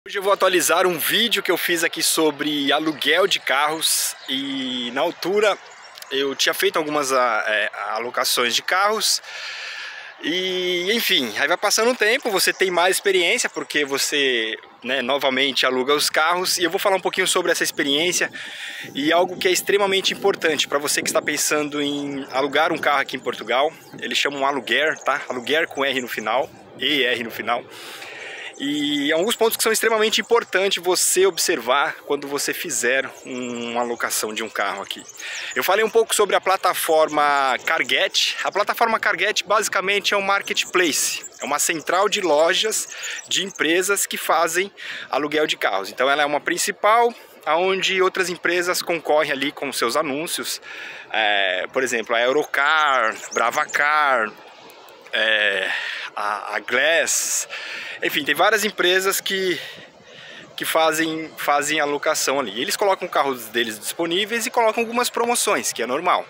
Hoje eu vou atualizar um vídeo que eu fiz aqui sobre aluguel de carros e na altura eu tinha feito algumas alocações de carros e enfim, aí vai passando um tempo, você tem mais experiência porque você novamente aluga os carros e eu vou falar um pouquinho sobre essa experiência e algo que é extremamente importante para você que está pensando em alugar um carro aqui em Portugal. Eles chamam aluguer, tá? Aluguer com R no final, ER no final. E alguns pontos que são extremamente importantes você observar quando você fizer uma alocação de um carro aqui. Eu falei um pouco sobre a plataforma Carget. A plataforma Carget basicamente é um marketplace, é uma central de lojas de empresas que fazem aluguel de carros. Então ela é uma principal, onde outras empresas concorrem ali com seus anúncios. Por exemplo, a Eurocar, Bravacar, a Glass, enfim, tem várias empresas que fazem alocação ali. Eles colocam carros deles disponíveis e colocam algumas promoções, que é normal.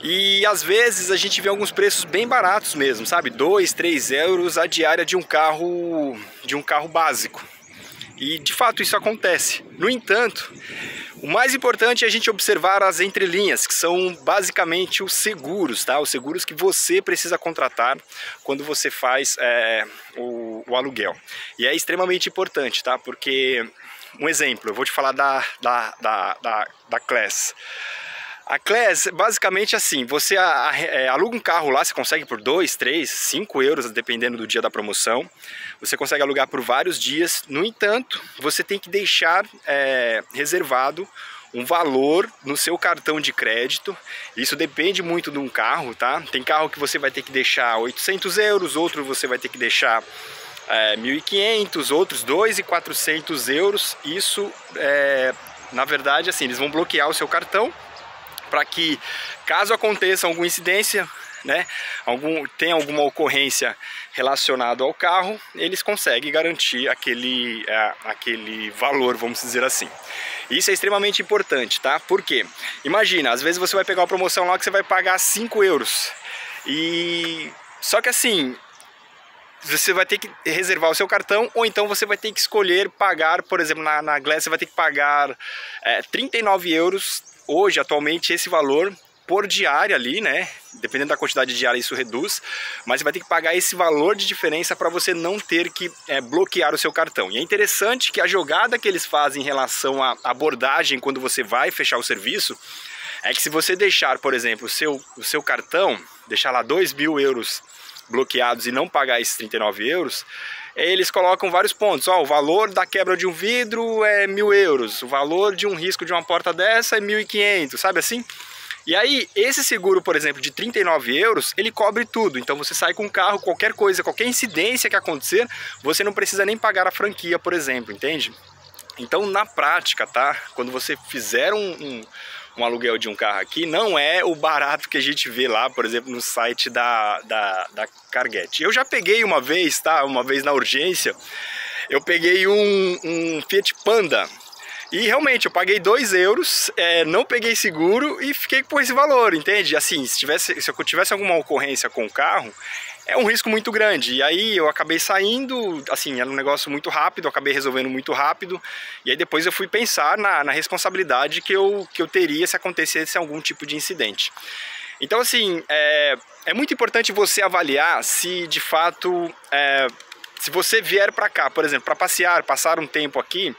E às vezes a gente vê alguns preços bem baratos mesmo, sabe? 2, 3 euros a diária de um carro básico. E de fato isso acontece. No entanto, o mais importante é a gente observar as entrelinhas, que são basicamente os seguros, tá? Os seguros que você precisa contratar quando você faz o aluguel. E é extremamente importante, tá? Porque, um exemplo, eu vou te falar da Class. A Class, basicamente assim, você aluga um carro lá, você consegue por 2, 3, 5 euros, dependendo do dia da promoção. Você consegue alugar por vários dias. No entanto, você tem que deixar reservado um valor no seu cartão de crédito. Isso depende muito de um carro, tá? Tem carro que você vai ter que deixar 800 euros, outro você vai ter que deixar 1.500, outros 2.400 euros. Isso, na verdade, assim, eles vão bloquear o seu cartão para que, caso aconteça alguma incidência, tem alguma ocorrência relacionada ao carro, eles conseguem garantir aquele valor, vamos dizer assim. Isso é extremamente importante, tá? Por quê? Imagina, às vezes você vai pegar uma promoção lá que você vai pagar 5 euros. Só que assim, você vai ter que reservar o seu cartão, ou então você vai ter que escolher pagar, por exemplo, na Glass você vai ter que pagar 39 euros, hoje, atualmente, esse valor por diária ali, dependendo da quantidade de diária isso reduz, mas você vai ter que pagar esse valor de diferença para você não ter que bloquear o seu cartão. E é interessante que a jogada que eles fazem em relação à abordagem quando você vai fechar o serviço, é que se você deixar, por exemplo, o seu cartão, deixar lá 2.000 euros bloqueados e não pagar esses 39 euros, eles colocam vários pontos. O valor da quebra de um vidro é 1.000 euros, o valor de um risco de uma porta dessa é 1.500, sabe assim? E aí, esse seguro, por exemplo, de 39 euros, ele cobre tudo. Então você sai com o carro, qualquer coisa, qualquer incidência que acontecer, você não precisa nem pagar a franquia, por exemplo, entende? Então, na prática, tá? Quando você fizer um aluguel de um carro aqui, não é o barato que a gente vê lá, por exemplo, no site da Carget. Eu já peguei uma vez, tá? Uma vez na urgência, eu peguei um Fiat Panda. E realmente eu paguei 2 euros, não peguei seguro e fiquei com esse valor, entende? Assim, se eu tivesse alguma ocorrência com o carro, é um risco muito grande. E aí eu acabei saindo, assim, era um negócio muito rápido, eu acabei resolvendo muito rápido. E aí depois eu fui pensar na responsabilidade que eu teria se acontecesse algum tipo de incidente. Então, assim, é muito importante você avaliar se de fato, se você vier para cá, por exemplo, para passear, passar um tempo aqui,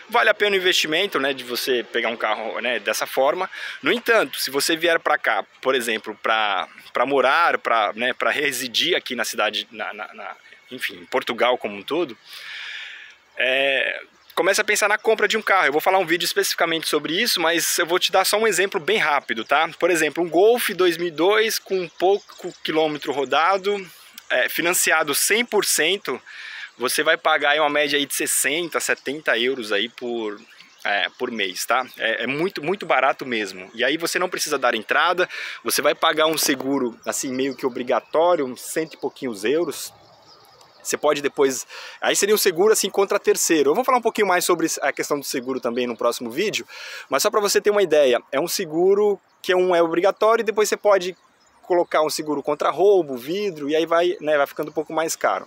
vale a pena o investimento, de você pegar um carro, dessa forma. No entanto, se você vier para cá, por exemplo, para morar, para residir aqui na cidade, enfim, em Portugal como um todo, comece a pensar na compra de um carro. Eu vou falar um vídeo especificamente sobre isso, mas eu vou te dar só um exemplo bem rápido, tá? Por exemplo, um Golf 2002 com pouco quilômetro rodado, financiado 100%, você vai pagar aí uma média aí de 60, 70 euros aí por mês, tá? É muito, muito barato mesmo. E aí você não precisa dar entrada, você vai pagar um seguro assim meio que obrigatório, uns 100 e pouquinhos euros. Você pode depois... Aí seria um seguro assim contra terceiro. Eu vou falar um pouquinho mais sobre a questão do seguro também no próximo vídeo, mas só para você ter uma ideia, é um seguro que é obrigatório e depois você pode colocar um seguro contra roubo, vidro, e aí vai ficando um pouco mais caro.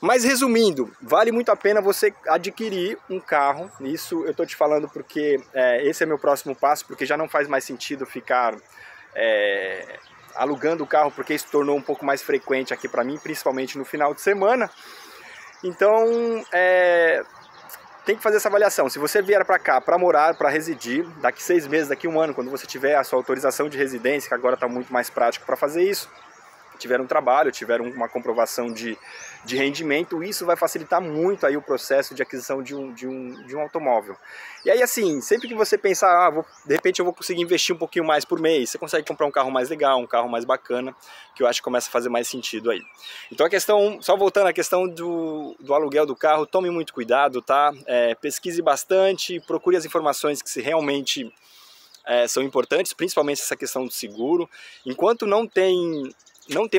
Mas resumindo, vale muito a pena você adquirir um carro. Isso eu tô te falando porque esse é meu próximo passo, porque já não faz mais sentido ficar alugando o carro, porque isso tornou um pouco mais frequente aqui para mim, principalmente no final de semana. Então, tem que fazer essa avaliação. Se você vier para cá para morar, para residir, daqui 6 meses, daqui 1 ano, quando você tiver a sua autorização de residência, que agora está muito mais prático para fazer isso, tiver um trabalho, tiver uma comprovação de rendimento, isso vai facilitar muito aí o processo de aquisição de um automóvel. E aí assim, sempre que você pensar, de repente eu vou conseguir investir um pouquinho mais por mês, você consegue comprar um carro mais legal, um carro mais bacana, que eu acho que começa a fazer mais sentido aí. Então a questão, só voltando à questão do aluguel do carro, tome muito cuidado, tá? Pesquise bastante, procure as informações que se realmente são importantes, principalmente essa questão do seguro. Enquanto não tem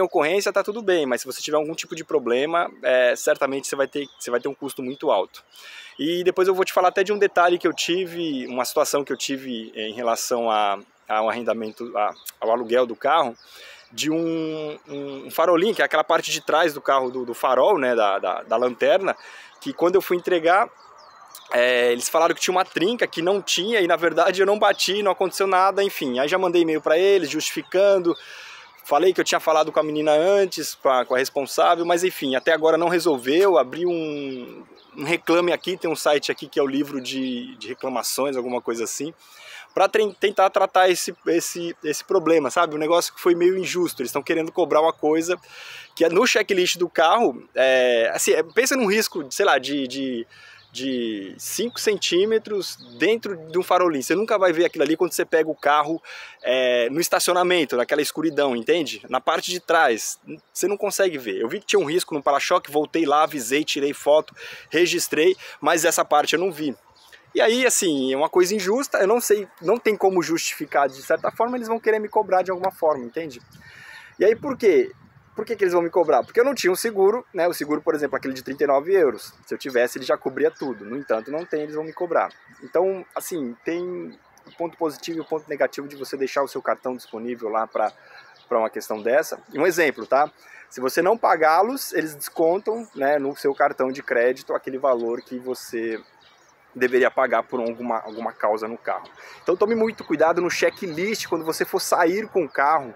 ocorrência, tá tudo bem, mas se você tiver algum tipo de problema, certamente você vai ter um custo muito alto. E depois eu vou te falar até de um detalhe que eu tive, uma situação que eu tive em relação ao arrendamento, ao aluguel do carro, de um farolinho, que é aquela parte de trás do carro, do farol, né, da lanterna, que quando eu fui entregar, eles falaram que tinha uma trinca que não tinha, e na verdade eu não bati, não aconteceu nada, enfim. Aí já mandei e-mail para eles, justificando. Falei que eu tinha falado com a menina antes, com a responsável, mas enfim, até agora não resolveu. Abri um reclame aqui, tem um site aqui que é o livro de reclamações, alguma coisa assim, para tentar tratar esse problema, sabe? Um negócio que foi meio injusto. Eles estão querendo cobrar uma coisa que é no checklist do carro, assim, pensa num risco, sei lá, de 5 centímetros dentro de um farolinho. Você nunca vai ver aquilo ali quando você pega o carro no estacionamento, naquela escuridão, entende? Na parte de trás, você não consegue ver. Eu vi que tinha um risco no para-choque, voltei lá, avisei, tirei foto, registrei, mas essa parte eu não vi. E aí, assim, é uma coisa injusta, eu não sei, não tem como justificar de certa forma, eles vão querer me cobrar de alguma forma, entende? E aí por quê? Por que eles vão me cobrar? Porque eu não tinha um seguro, né? O seguro, por exemplo, aquele de 39 euros. Se eu tivesse, ele já cobria tudo. No entanto, não tem, eles vão me cobrar. Então, assim, tem o ponto positivo e o ponto negativo de você deixar o seu cartão disponível lá para uma questão dessa. E um exemplo, tá? Se você não pagá-los, eles descontam, né, no seu cartão de crédito aquele valor que você deveria pagar por alguma causa no carro. Então tome muito cuidado no checklist quando você for sair com o carro.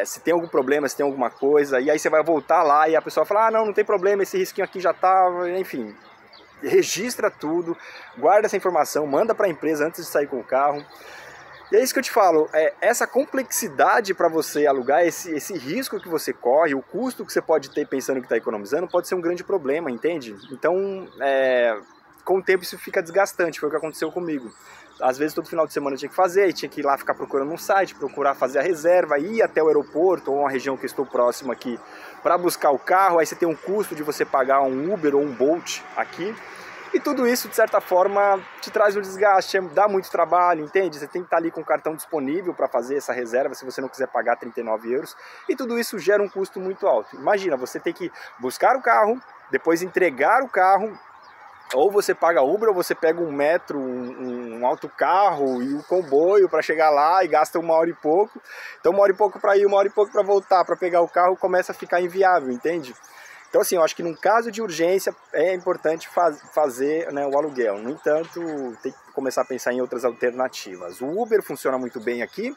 Se tem algum problema, se tem alguma coisa, e aí você vai voltar lá e a pessoa fala, não tem problema, esse risquinho aqui já tá, enfim, registra tudo, guarda essa informação, manda para a empresa antes de sair com o carro. E é isso que eu te falo, essa complexidade para você alugar, esse risco que você corre, o custo que você pode ter pensando que está economizando, pode ser um grande problema, entende? Então, com o tempo isso fica desgastante, foi o que aconteceu comigo. Às vezes todo final de semana eu tinha que fazer, tinha que ir lá ficar procurando um site, procurar fazer a reserva, ir até o aeroporto ou uma região que eu estou próximo aqui para buscar o carro, aí você tem um custo de você pagar um Uber ou um Bolt aqui. E tudo isso, de certa forma, te traz um desgaste, dá muito trabalho, entende? Você tem que estar ali com o cartão disponível para fazer essa reserva, se você não quiser pagar 39 euros. E tudo isso gera um custo muito alto. Imagina, você tem que buscar o carro, depois entregar o carro, ou você paga Uber, ou você pega um metro, um autocarro e um comboio para chegar lá e gasta 1 hora e pouco. Então 1 hora e pouco para ir, 1 hora e pouco para voltar, para pegar o carro, começa a ficar inviável, entende? Então assim, eu acho que num caso de urgência é importante fazer, né, o aluguel. No entanto, tem que começar a pensar em outras alternativas. O Uber funciona muito bem aqui.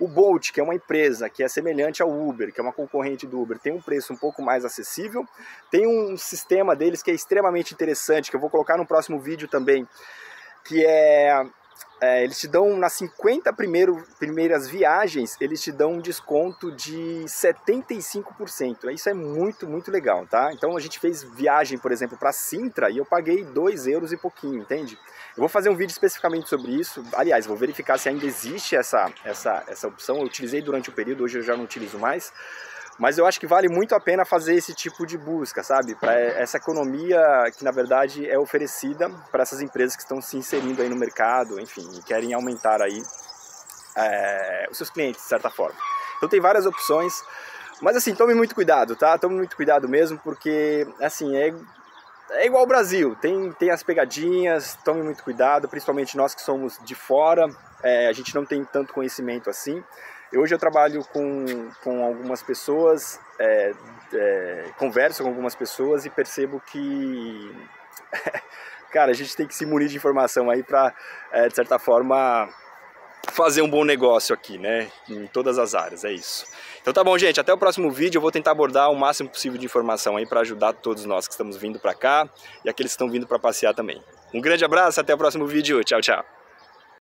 O Bolt, que é uma empresa que é semelhante ao Uber, que é uma concorrente do Uber, tem um preço um pouco mais acessível. Tem um sistema deles que é extremamente interessante, que eu vou colocar no próximo vídeo também, que eles te dão, nas 50 primeiras viagens, eles te dão um desconto de 75%. Isso é muito, muito legal, tá? Então a gente fez viagem, por exemplo, para Sintra e eu paguei 2 euros e pouquinho, entende? Eu vou fazer um vídeo especificamente sobre isso. Aliás, vou verificar se ainda existe essa opção. Eu utilizei durante o período, hoje eu já não utilizo mais. Mas eu acho que vale muito a pena fazer esse tipo de busca, sabe? Para essa economia que, na verdade, é oferecida para essas empresas que estão se inserindo aí no mercado, enfim, e querem aumentar aí os seus clientes, de certa forma. Então tem várias opções, mas assim, tome muito cuidado, tá? Tome muito cuidado mesmo, porque, assim, é igual ao Brasil, tem as pegadinhas, tome muito cuidado, principalmente nós que somos de fora, a gente não tem tanto conhecimento assim. Hoje eu trabalho com algumas pessoas, converso com algumas pessoas e percebo que, cara, a gente tem que se munir de informação aí para, de certa forma, fazer um bom negócio aqui, né? Em todas as áreas, é isso. Então tá bom, gente, até o próximo vídeo. Eu vou tentar abordar o máximo possível de informação aí para ajudar todos nós que estamos vindo para cá e aqueles que estão vindo para passear também. Um grande abraço, até o próximo vídeo. Tchau, tchau.